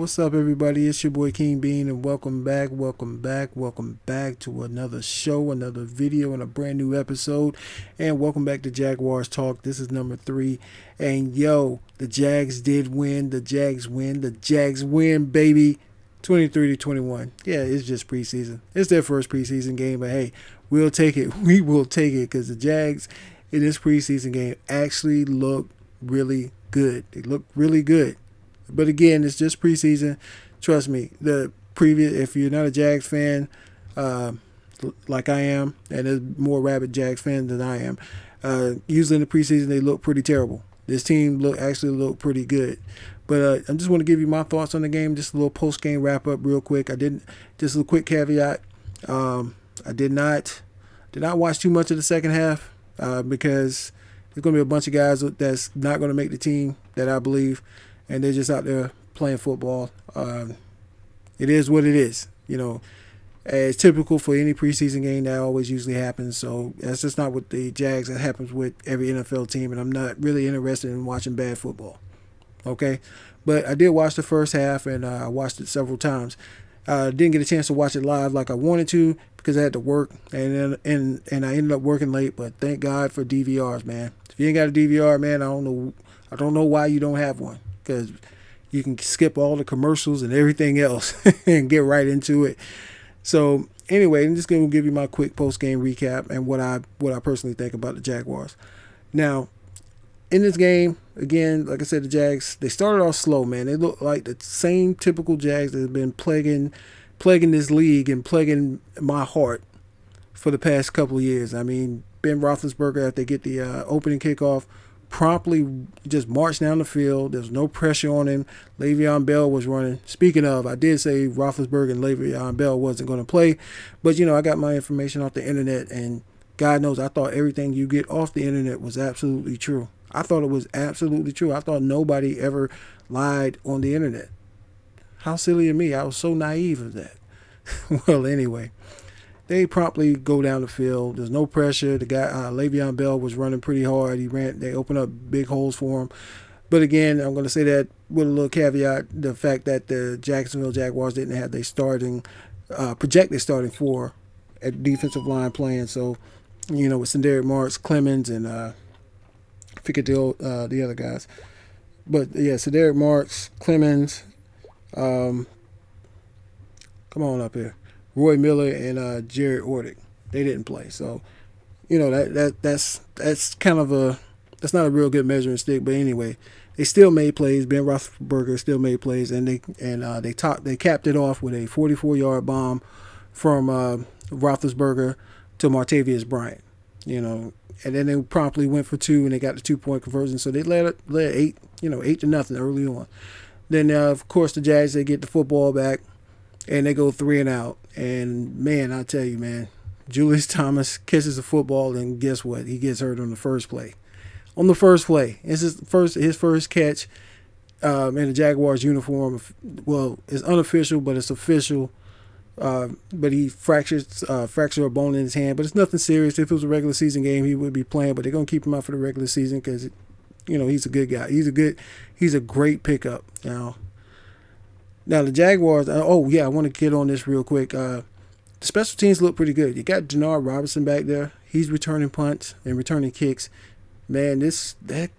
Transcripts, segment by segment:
what's up, everybody? It's your boy King Bean, and welcome back to another show, another video, and a brand new episode. And welcome back to Jaguars Talk. This is number 3. And yo, the Jags did win. The Jags win, baby. 23-21. Yeah, it's just preseason. It's their first preseason game, but hey, we'll take it. We will take it because the Jags in this preseason game actually look really good. They look really good. But again, it's just preseason. Trust me, if you're not a Jags fan, like I am, and there's more rabid Jags fans than I am, usually in the preseason they look pretty terrible. This team actually looked pretty good. But I just want to give you my thoughts on the game, just a little post-game wrap-up real quick. Just a quick caveat. I did not watch too much of the second half because there's going to be a bunch of guys that's not going to make the team that I believe, and they're just out there playing football. It is what it is. You know, it's typical for any preseason game. That always usually happens. So that's just not with the Jags. That happens with every NFL team, and I'm not really interested in watching bad football. Okay? But I did watch the first half, and I watched it several times. Didn't get a chance to watch it live like I wanted to because I had to work, and I ended up working late. But thank God for DVRs, man. If you ain't got a DVR, man, I don't know why you don't have one, because you can skip all the commercials and everything else and get right into it. So anyway, I'm just going to give you my quick post-game recap and what I personally think about the Jaguars. Now, in this game, again, like I said, the Jags, they started off slow, man. They look like the same typical Jags that have been plaguing this league and plaguing my heart for the past couple of years. I mean, Ben Roethlisberger, after they get the opening kickoff, promptly just marched down the field. There was no pressure on him. Le'Veon Bell was running. Speaking of, I did say Roethlisberger and Le'Veon Bell wasn't going to play, but, I got my information off the internet, and God knows I thought everything you get off the internet was absolutely true. I thought it was absolutely true. I thought nobody ever lied on the internet. How silly of me. I was so naive of that. Well, anyway, they promptly go down the field. There's no pressure. The guy, Le'Veon Bell, was running pretty hard. They opened up big holes for him. But again, I'm going to say that with a little caveat, the fact that the Jacksonville Jaguars didn't have their projected starting 4 at defensive line playing. So, with Senderick Marks, Clemens, and I forget the other guys. But yeah, Senderick Marks, Clemens, come on up here, Roy Miller, and Gerheart. They didn't play. So, that's kind of that's not a real good measuring stick. But anyway, they still made plays. Ben Roethlisberger still made plays, and they capped it off with a 44-yard bomb from Roethlisberger to Martavius Bryant. And then they promptly went for 2, and they got the 2-point conversion. So they led 8-0 early on. Then of course the Jags, they get the football back, and they go 3 and out. And man, I tell you, man, Julius Thomas catches the football, and guess what? He gets hurt on the first play. It's his first catch in the Jaguars uniform. Well, it's unofficial, but it's official. But he fractured a bone in his hand, but it's nothing serious. If it was a regular season game, he would be playing, but they're gonna keep him out for the regular season because, he's a good guy. He's a great pickup. Now the Jaguars. I want to get on this real quick. The special teams look pretty good. You got Denard Robinson back there. He's returning punts and returning kicks. Man, that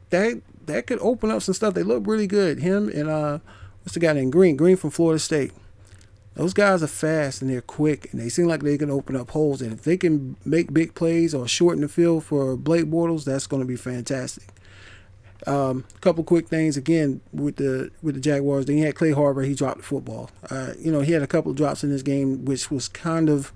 could open up some stuff. They look really good. Him and what's the guy named Green from Florida State. Those guys are fast and they're quick, and they seem like they can open up holes. And if they can make big plays or shorten the field for Blake Bortles, that's going to be fantastic. Couple quick things again with the Jaguars. Then you had Clay Harbor. He dropped the football. He had a couple of drops in this game, which was kind of,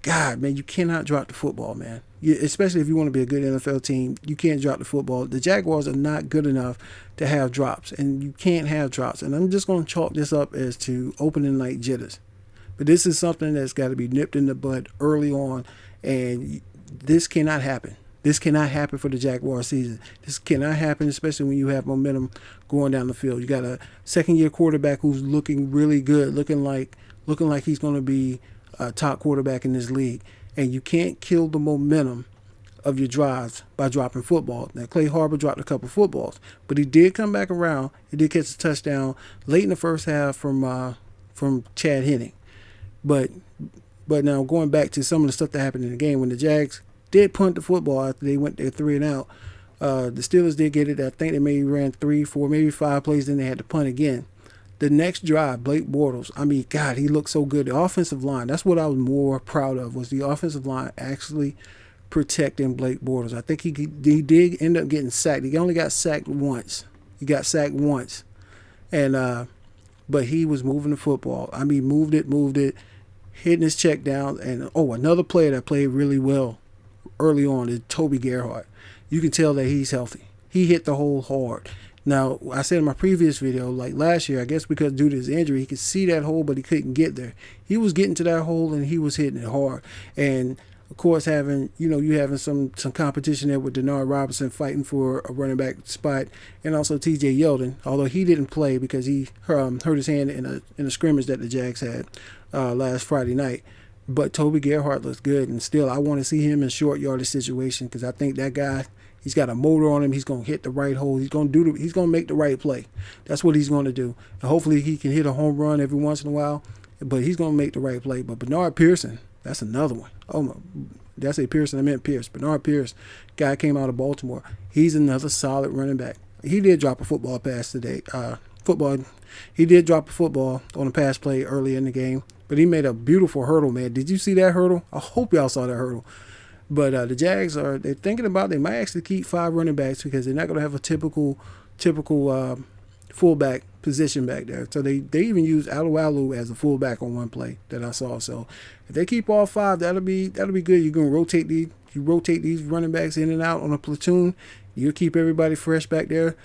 God, man, you cannot drop the football, man. Especially if you want to be a good NFL team, you can't drop the football. The Jaguars are not good enough to have drops, and you can't have drops. And I'm just going to chalk this up as to opening night jitters. But this is something that's got to be nipped in the bud early on, and this cannot happen. This cannot happen for the Jaguar season. This cannot happen, especially when you have momentum going down the field. You got a second-year quarterback who's looking really good, looking like he's going to be a top quarterback in this league. And you can't kill the momentum of your drives by dropping football. Now, Clay Harbor dropped a couple footballs, but he did come back around. He did catch a touchdown late in the first half from Chad Henne. But now going back to some of the stuff that happened in the game, when the Jags did punt the football after they went there 3 and out, the Steelers did get it. I think they maybe ran 3, 4, maybe 5 plays, then they had to punt again. The next drive, Blake Bortles, I mean, God, he looked so good. The offensive line, that's what I was more proud of, was the offensive line actually protecting Blake Bortles. I think he did end up getting sacked. He only got sacked once. And but he was moving the football. I mean, moved it, hitting his check down. And, another player that played really well early on is Toby Gerheart. You can tell that he's healthy. He hit the hole hard. Now, I said in my previous video, like last year, I guess because due to his injury, he could see that hole, but he couldn't get there. He was getting to that hole, and he was hitting it hard. And, of course, having some competition there with Denard Robinson fighting for a running back spot, and also T.J. Yeldon, although he didn't play because he hurt his hand in a scrimmage that the Jags had last Friday night. But Toby Gerheart looks good, and still I want to see him in short yardage situation because I think that guy, he's got a motor on him. He's going to hit the right hole. He's going to make the right play. That's what he's going to do. And hopefully he can hit a home run every once in a while, but he's going to make the right play. But Bernard Pearson, that's another one. Oh, my. Did I say Pearson? I meant Pierce. Bernard Pierce, guy came out of Baltimore. He's another solid running back. He did drop a football pass today. He did drop a football on a pass play early in the game, but he made a beautiful hurdle, man. Did you see that hurdle? I hope y'all saw that hurdle. But the Jags they're thinking about, they might actually keep 5 running backs because they're not going to have a typical fullback position back there. So they even use Alu as a fullback on one play that I saw. So if they keep all 5, that'll be good. You're going to rotate these running backs in and out on a platoon. You'll keep everybody fresh back there.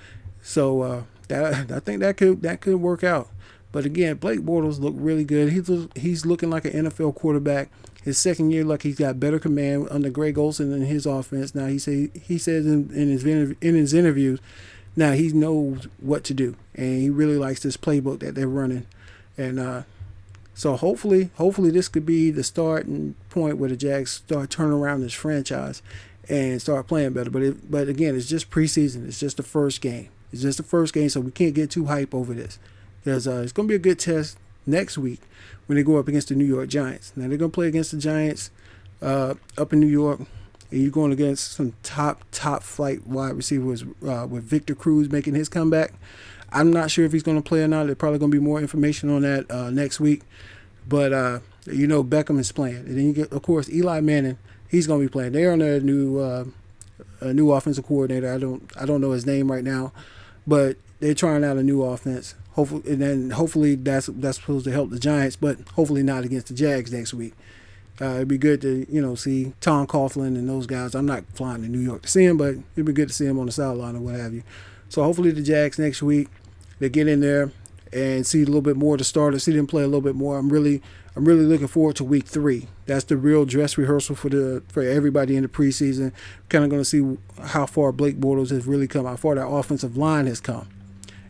So I think that could work out. But again, Blake Bortles looked really good. He's looking like an NFL quarterback. His second year, like he's got better command under Greg Olsen in his offense. Now he says in his interviews, now he knows what to do, and he really likes this playbook that they're running. And so hopefully this could be the starting point where the Jags start turning around this franchise and start playing better. But again, it's just preseason. It's just the first game. So we can't get too hype over this. Because it's going to be a good test next week when they go up against the New York Giants. Now, they're going to play against the Giants up in New York. And you're going against some top flight wide receivers with Victor Cruz making his comeback. I'm not sure if he's going to play or not. There's probably going to be more information on that next week. But, Beckam is playing. And then you get, of course, Eli Manning. He's going to be playing. They're on their new offensive coordinator. I don't know his name right now. But they're trying out a new offense. Hopefully that's supposed to help the Giants, but hopefully not against the Jags next week. It'd be good to see Tom Coughlin and those guys. I'm not flying to New York to see him, but it'd be good to see him on the sideline or what have you. So hopefully the Jags next week, they get in there and see a little bit more to start, see them play a little bit more. I'm really looking forward to week 3. That's the real dress rehearsal for everybody in the preseason. Kind of going to see how far Blake Bortles has really come, how far that offensive line has come.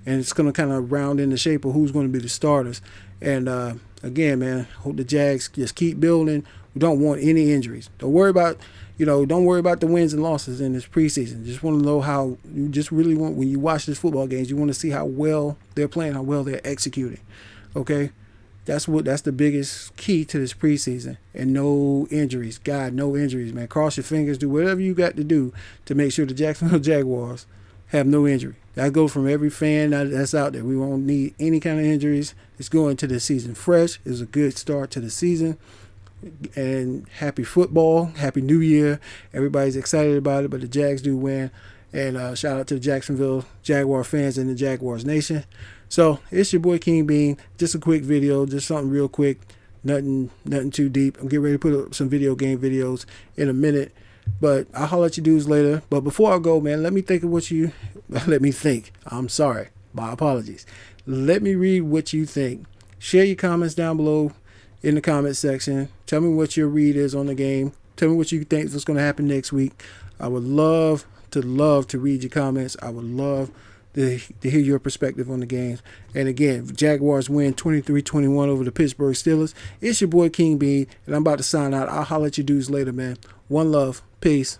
And it's going to kind of round in the shape of who's going to be the starters. And again, man, hope the Jags just keep building. We don't want any injuries. Don't worry about the wins and losses in this preseason. Just want to know how you just really want, when you watch these football games, you want to see how well they're playing, how well they're executing. Okay? That's the biggest key to this preseason. And no injuries. God, no injuries, man. Cross your fingers. Do whatever you got to do to make sure the Jacksonville Jaguars have no injury. That goes from every fan that's out there. We won't need any kind of injuries. It's going to the season fresh. It's a good start to the season. And happy football. Happy New Year. Everybody's excited about it, but the Jags do win. And shout out to the Jacksonville Jaguar fans and the Jaguars Nation. So it's your boy King Bean. Just a quick video. Just something real quick. Nothing too deep. I'm getting ready to put up some video game videos in a minute. But I'll holler at you dudes later. But before I go, man, let me think. I'm sorry. My apologies. Let me read what you think. Share your comments down below in the comment section. Tell me what your read is on the game. Tell me what you think is going to happen next week. I would love to read your comments. I would love to hear your perspective on the games. And again, Jaguars win 23-21 over the Pittsburgh Steelers. It's your boy King Bean, and I'm about to sign out. I'll holler at you dudes later, man. One love. Peace.